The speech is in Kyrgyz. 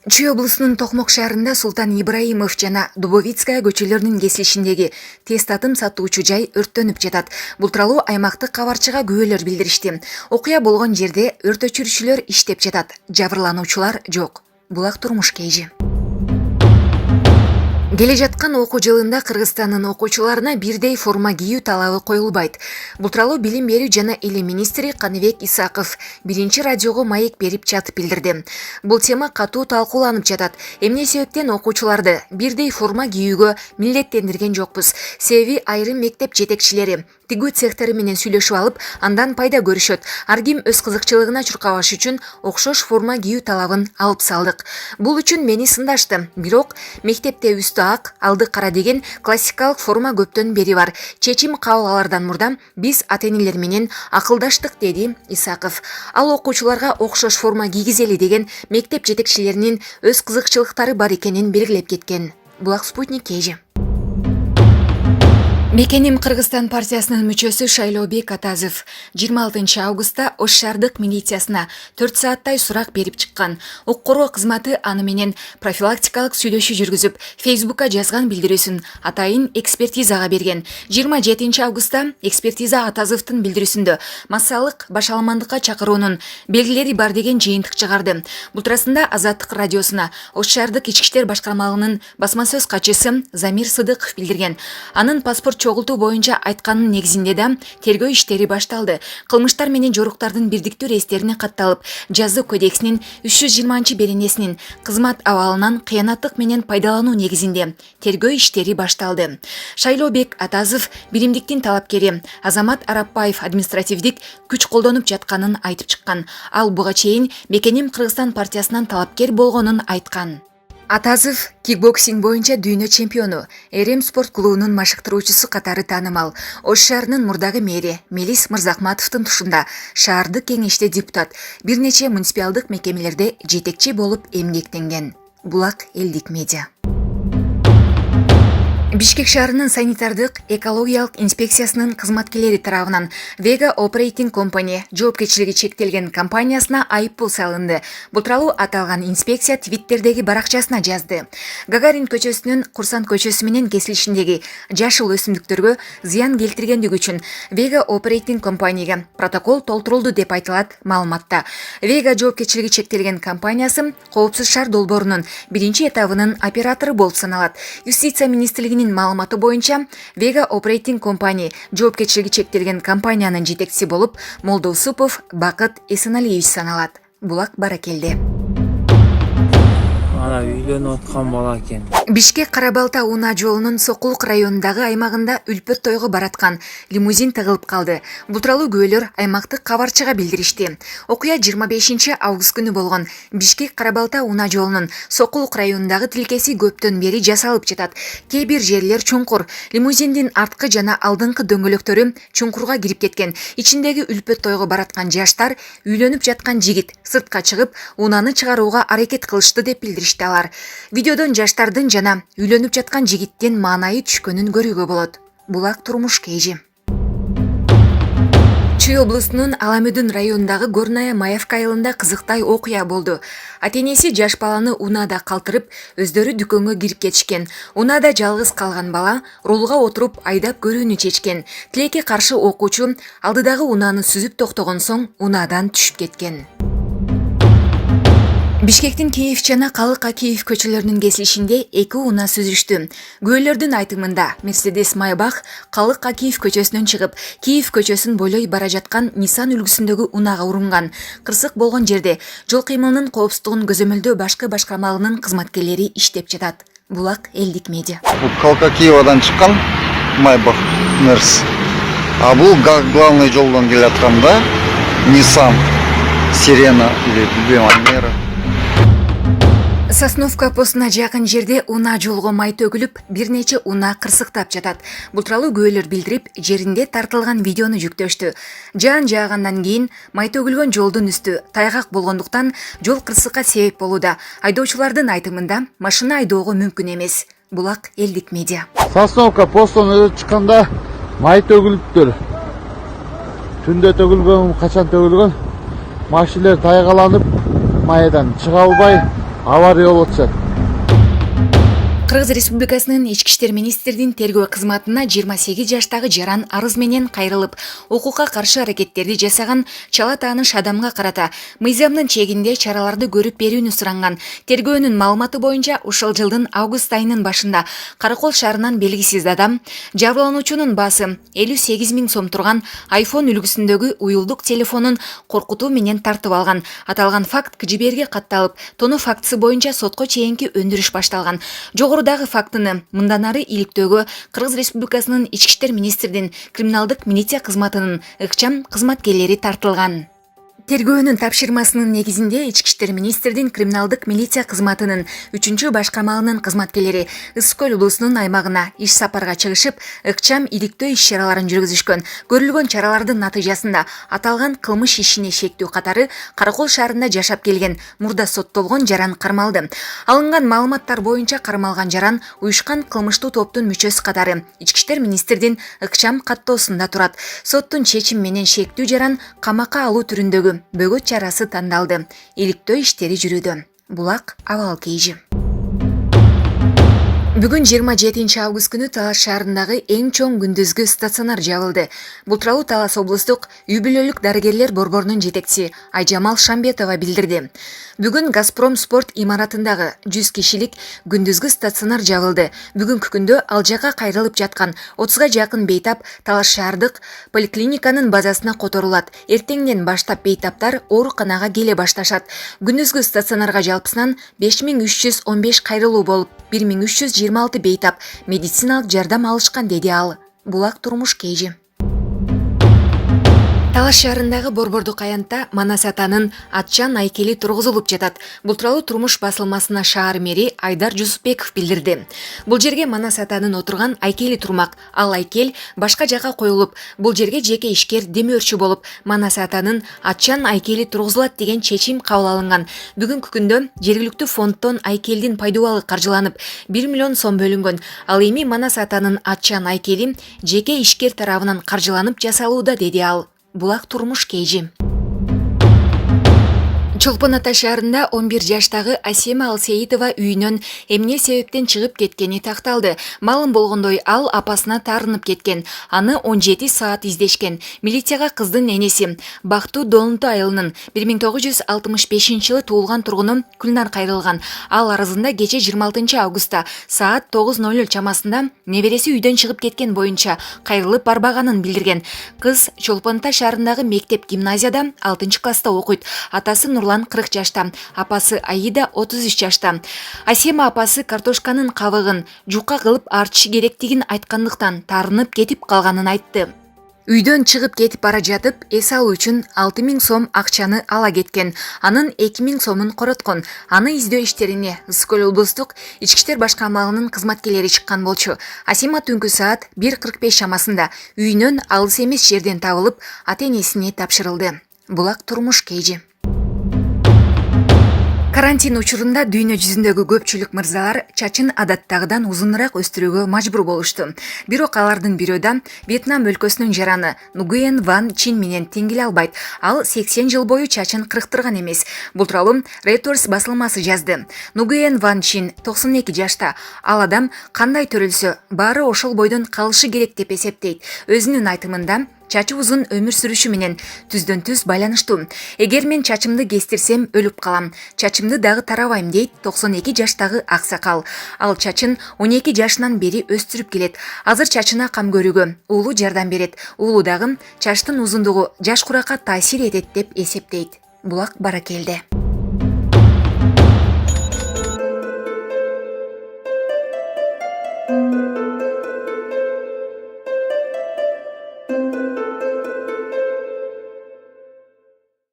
Чүй облусунун Токмок шаарында Султан Ибраимов жана Дубовицкая көчөлөрүнүн кесилишиндеги тест атым сатуучу жай өрттөнүп жатат. Бул тууралуу аймактык кабарчыга күбөлөр билдиришти. Окуя болгон жерде өрт өчүрүүчүлөр иштеп жатат. Жабырлануучулар жок. Булак турмуш кейжи. Келе жаткан окуу жылында Кыргызстандын окуучуларына бирдей форма кийүү талабы коюлбайт. Бул тууралуу Билим берүү жана Илим министри Каныбек Исаков биринчи радиого маек берип жатып билдирди. Бул тема катуу талкууланып жатат. Эмне себептен окуучуларды бирдей форма кийүүгө милдеттендирген жокпуз? Себеби айрым мектеп жетекчилери тигүү цехтери менен сүйлөшүп алып, андан пайда көрүшөт. Ар ким өз кызыкчылыгына чуркабаш үчүн окшош форма кийүү талабын алып салдык. Бул үчүн мени сындашты. Бирок мектепте үстү ак, алды кара деген классикалык форма көптөн бери бар. Чечим кабыл алардан мурда биз ата-энелер менен акылдаштык, деди Исаков. Ал окуучуларга окшош форма кийгизели деген мектеп жетекчилеринин өз кызыкчылыктары бар экенин белгилеп кеткен. Булак Спутник кейжи. Мекеним Кыргызстан партиясынын мүчөсү Шайлообек Атазов 26 августта Ош шаардык милициясына 4 сааттай сурак берип чыккан. Укук коргоо кызматы аны менен профилактикалык сүйлөшүү жүргүзүп, Фейсбукка жазган билдирүүсүн атайын экспертизага берген. 27 августта экспертиза Атазовдун билдирүүсүндө массалык башаламандыкка чакыруунун белгилери бар деген жыйынтык чыгарды. Бул туурасында Азаттык радиосуна Ош шаардык ички иштер башкармалыгынын басма сөз катчысы Замир Сыдыков билдирген. Анын паспорт чогултуу боюнча айтканын негизинде да тергөө иштери башталды. Кылмыштар менен жоруктардын бирдиктүү рейстерине катталып, жазуу кодексинин 320-беренесинин кызмат абалынан кыянаттык менен пайдалануу негизинде тергөө иштери башталды. Шайлообек Атазов биримдиктин талапкери Азамат Арапбаев административдик күч колдонуп жатканын айтып чыккан. Ал буга чейин Мекеним Кыргызстан партиясынан талапкер болгонун айткан. Атазов кикбоксинг боюнча дүйнө чемпиону, Эрем спорт клубунун машыктыруучусу катары таанымал. Ош шаарынын мурдагы мэри Мелис Мырзахматовдун тушунда шаардык кеңеште депутат, бир нече муниципалдык мекемелерде жетекчи болуп эмгектенген. Булак элдик медиа. Бишкек шаарынын санитардык экологиялык инспекциясынын кызматкерлери тарабынан Vega Operating Company жоопкерчилиги чектелген компаниясына айыппул салынды. Бул тууралуу аталган инспекция Твиттердеги баракчасына жазды. Гагарин көчөсүнүн Курсант көчөсү менен кесилишиндеги жашыл өсүмдүктөргө зыян келтиргендиги үчүн Vega Operating Company'га протокол толтурулду деп айтылат маалыматта. Vega жоопкерчилиги чектелген компаниясы Коопсуз шаар долбоорунун биринчи этабынын оператору болуп саналат. Юстиция министрлигинин маалыматы боюнча Vega Operating Company жоопкерчилиги чектелген компаниянын жетекчиси болуп Молдоусупов Бакыт Эсеналиевич саналат. Булак баракелде. Үйлөнүп аткан бала экен. Бишкек Карабалта Унаа жолунун Сокулук районундагы аймагында үлпөт тойго бараткан лимузин тыгылып калды. Бул тууралуу күбөлөр аймактык кабарчыга билдиришти. Окуя 25 август күнү болгон. Бишкек Карабалта Унаа жолунун Сокулук районундагы тилкеси көптөн бери жасалып жатат. Кээ бир жерлер чуңкур. Лимузиндин арткы жана алдыңкы дөңгөлөктөрү чуңкурга кирип кеткен. Ичиндеги үлпөт тойго бараткан жаштар үйлөнүп жаткан жигит сыртка чыгып, унааны чыгарууга аракет кылышты деп билдиришти. Видеодон жаштардын жана үйлөнүп жаткан жигиттен маанайы түшкөнүн көрүүгө болот. Булак турмуш кейжи. Чүй облусунун Аламүдүн районундагы Горная Маевка айылында кызыктай окуя болду. Ата-энеси жаш баланы унаада калтырып, өздөрү дүкөнгө кирип кетишкен. Унаада жалгыз калган бала рулга отуруп айдап көрүүнү чечкен. Тилекке каршы окуучу алдыдагы унааны сүзүп токтогон соң унаадан түшүп кеткен. Бишкектин Киев жана Калык Акиев көчөлөрүнүн кесилишинде эки унаа сүзүштү. Күбөлөрдүн айтымында Мерседес Майбах Калык Акиев көчөсүнөн чыгып, Киев көчөсүн бойлой бара жаткан Nissan үлгүсүндөгү унаага урунган. Кырсык болгон жерде жол кыймылынын коопсуздугун көзөмөлдөө башкы башкармалыгынын кызматкерлери иштеп жатат. Булак элдик медиа. Бул Калык Акиевадан чыккан Майбах Мерс. А бул главный жолдон келе атканда Nissan Сирена или Беманера. Сосновка постуна жакын жерде унаа жолго май төгүлүп, бир нече унаа кырсыктап жатат. Бул тууралуу күбөлөр билдирип, жеринде тартылган видеону жүктөштү. Жаан жаагандан кийин май төгүлгөн жолдун үстү тайгак болгондуктан жол кырсыкка себеп болууда. Айдоочулардын айтымында машина айдоого мүмкүн эмес. Булак элдик медиа. Сосновка постуна чыкканда май төгүлүптүр. Түндө төгүлгөн, качан төгүлгөн? Машиналар тайгаланып, майдан чыга албай авария болуп атышат. Кыргыз Республикасынын Ички иштер министрдин тергөө кызматына 28 жаштагы жаран арыз менен кайрылып, укукка каршы аракеттерди жасаган чала тааныш адамга карата мыйзамдын чегинде чараларды көрүп берүүнү суранган. Тергөөнүн маалыматы боюнча ушул жылдын август айынын башында Каракол шаарынан белгисиз адам жабырлануучунун баасы 58 000 сом турган iPhone үлгүсүндөгү уюлдук телефонун коркутуу менен тартып алган. Аталган факт КЖБРге катталып, тоноо фактысы боюнча сотко чейинки өндүрүш башталган. Жогорудагы фактыны мындан ары иликтөөгө Кыргыз Республикасынын Ички иштер министрдин криминалдык милиция кызматынын ыкчам кызматкерлери тартылган. Тергөөнүн тапшырмасынын негизинде Ички иштер министрдин криминалдык милиция кызматынын 3-чү башкармалынын кызматкерлери Ысык Көл облусунун аймагына иш сапарга чыгышып, ыкчам иликтөө иш-чараларын жүргүзүшкөн. Көрүлгөн чаралардын натыйжасында аталган кылмыш ишине шектүү катары Каракол шаарында жашап келген мурда соттолгон жаран кармалды. Алынган маалыматтар боюнча кармалган жаран уюшкан кылмыштуу топтун мүчөсү катары Ички иштер министрдин ыкчам каттоосунда турат. Соттун чечими менен шектүү жаран камакка алуу түрүндөгү бөгөт чарасы тандалды. Иликтөө иштери жүрүүдө. Булак абал кейжи. Бүгүн 27 август күнү Талас шаарындагы эң чоң күндүзгү стационар жабылды. Бул тууралуу Талас облустук үй бүлөлүк дарыгерлер борборунун жетекчиси Айжамал Шамбетова билдирди. Бүгүн Газпром спорт имаратындагы 100 кишилик күндүзгү стационар жабылды. Бүгүнкү күндө ал жака кайрылып жаткан 30га жакын бейтап Талас шаардык поликлиниканын базасына которулат. Эртеңден баштап бейтаптар ооруканага келе башташат. Күндүзгү стационарга жалпысынан 5315 кайрылуу болуп, 1326 бейтап медициналык жардам алышкан, деди ал. Булак турмуш кейжи. Талас шаарындагы борбордук аянтта Манас атанын атчан айкели тургузулуп жатат. Бул тууралуу Турмуш басылмасына шаар мэри Айдар Жусупбеков билдирди. Бул жерге Манас атанын отурган айкели турмак. Ал айкел башка жака коюлуп, бул жерге жеке ишкер демөөрчү болуп, Манас атанын атчан айкели тургузулат деген чечим кабыл алынган. Бүгүнкү күндө жергиликтүү фонддон айкелдин пайдубалы каржыланып, 1 миллион сом бөлүнгөн. Ал эми Манас атанын атчан айкели жеке ишкер тарабынан каржыланып жасалууда, деди ал. Булак турмуш кейжи. Чолпон Ата шаарында 11 жаштагы Асема Алсеитова үйүнөн эмне себептен чыгып кеткени такталды. Малым болгондой ал апасына таарынып кеткен. Аны 17 саат издешкен. Милицияга кыздын энеси Бактуу Долунту айылынын 1965-жылы туулган тургуну Күлнар кайрылган. Ал арызында кече 26 августта саат 9:00 чамасында небереси үйдөн чыгып кеткен боюнча кайрылып барбаганын билдирген. Кыз Чолпон Ата шаарындагы мектеп гимназияда 6-класста окуйт. Атасы Нурлан 40 жашта, апасы Аида 33 жашта. Асема апасы картошканын кабыгын жука кылып артышы керектигин айткандыктан таарынып кетип калганын айтты. Үйдөн чыгып кетип бара жатып, эс алуу үчүн 6000 сом акчаны ала кеткен. Анын 2000 сомун короткон. Аны издөө иштерине Ысык Көл облустук ички иштер башкармалынын кызматкерлери чыккан болчу. Асема түнкү саат 1:45 чамасында үйүнөн алыс эмес жерден табылып, ата-энесине тапшырылды. Булак турмуш кейжи. Карантин учурунда дүйнө жүзүндөгү көпчүлүк мырзалар чачын адаттагыдан узунураак өстүрүүгө мажбур болушту. Бирок алардын бирөө да Вьетнам өлкөсүнүн жараны Нугуен Ван Чин менен тең келе албайт. Ал 80 жыл бою чачын кырктырган эмес. Бул тууралуу Reuters басылмасы жазды. Нугуен Ван Чин 92 жашта. Ал адам кандай төрөлсө, баары ошол бойдон калышы керек деп эсептейт. Өзүнүн айтымында чачы узун өмүр сүрүшү менен түздөн түз байланыштуу. Эгер мен чачымды кестирсем өлүп калам, чачымды дагы тарабайм, дейт 92 жаштагы аксакал. Ал чачын 12 жашынан бери өстүрүп келет. Азыр чачына кам көрүүгө уулу жардам берет. Уулу дагы чачтын узундугу жаш куракка таасир этет деп эсептейт. Булак баракелде.